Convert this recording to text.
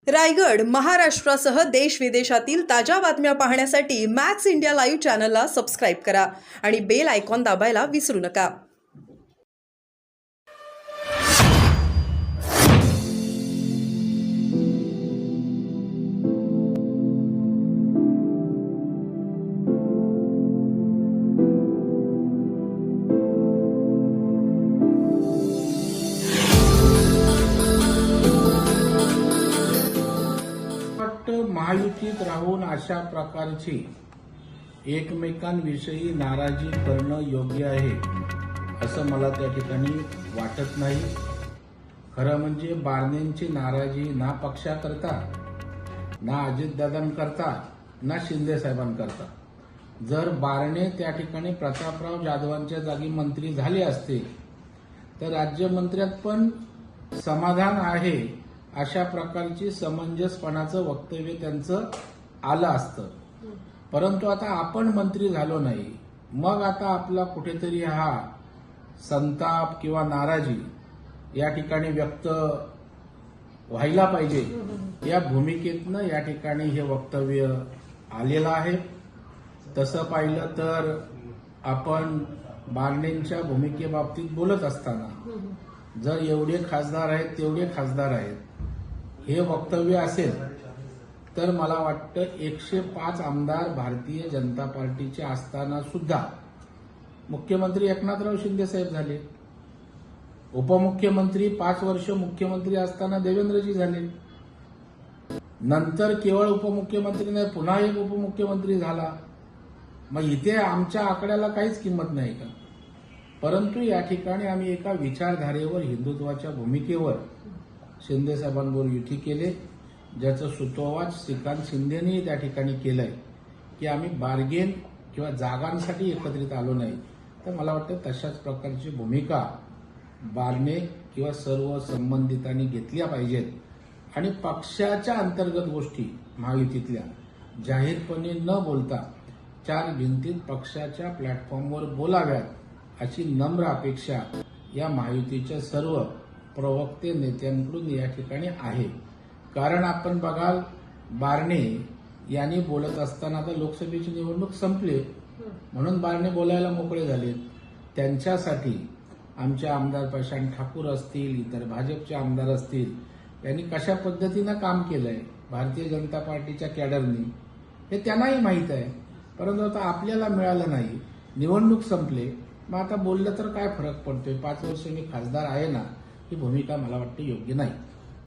रायगड, महाराष्ट्रासह देश विदेशातील ताज्या बातम्या पाहण्यासाठी मॅक्स इंडिया लाईव्ह चॅनलला सबस्क्राईब करा आणि बेल आयकॉन दाबायला विसरू नका. महायुतीत राहून अशा प्रकारची एकमेकांविषयी नाराजी करणं योग्य आहे असं मला त्या ठिकाणी वाटत नाही. खरं म्हणजे बारणेंची नाराजी ना पक्षाकरता, ना अजितदादांकरता, ना शिंदे साहेबांकरता. जर बारणे त्या ठिकाणी प्रतापराव जाधवांच्या जागी मंत्री झाले असते तर राज्यमंत्र्यात पण समाधान आहे अशा प्रकारची समंजसपणाचं वक्तव्य त्यांचं आलं असतं. परंतु आता आपण मंत्री झालो नाही, मग आता आपला कुठेतरी हा संताप किंवा नाराजी या ठिकाणी व्यक्त व्हायला पाहिजे या भूमिकेतनं या ठिकाणी हे वक्तव्य आलेलं आहे. तसं पाहिलं तर आपण बारणेंच्या भूमिकेबाबतीत बोलत असताना जर एवढे खासदार आहेत तेवढे खासदार आहेत हे वक्तव्य असेल तर मला वाटतं 105 आमदार भारतीय जनता पार्टीचे असताना सुद्धा मुख्यमंत्री एकनाथराव शिंदे साहेब झाले, उपमुख्यमंत्री 5 वर्ष मुख्यमंत्री असताना देवेंद्रजी झाले, नंतर केवळ उपमुख्यमंत्री नाही पुन्हा एक उपमुख्यमंत्री झाला. मग इथे आमच्या आकड्याला काहीच किंमत नाही का? परंतु या ठिकाणी आम्ही एका विचारधारेवर, हिंदुत्वाच्या भूमिकेवर शिंदे साहेबांबरोबर युती केले, ज्याचं सुतोवाच श्रीकांत शिंदेनी त्या ठिकाणी केलंय की आम्ही बार्गेन किंवा जागांसाठी एकत्रित आलो नाही. तर मला वाटतं तशाच प्रकारची भूमिका बारणे किंवा सर्व संबंधितांनी घेतल्या पाहिजेत आणि पक्षाच्या अंतर्गत गोष्टी महायुतीतल्या जाहीरपणे न बोलता 4 भिंतीत पक्षाच्या प्लॅटफॉर्मवर बोलाव्यात अशी नम्र अपेक्षा या महायुतीच्या सर्व प्रवक्ते नेत्यांकडून या ठिकाणी आहे. कारण आपण बघाल बारणे यांनी बोलत असताना आता लोकसभेची निवडणूक संपली म्हणून बारणे बोलायला मोकळे झाले. त्यांच्यासाठी आमचे आमदार प्रशांत ठाकूर असतील, इतर भाजपचे आमदार असतील, यांनी कशा पद्धतीनं काम केलंय भारतीय जनता पार्टीच्या कॅडरनी हे त्यांनाही माहीत आहे. परंतु आता आपल्याला मिळालं नाही, निवडणूक संपले, मग आता बोललं तर काय फरक पडतोय? 5 वर्ष मी खासदार आहे ना, ही भूमिका मला वाटते योग्य नाही.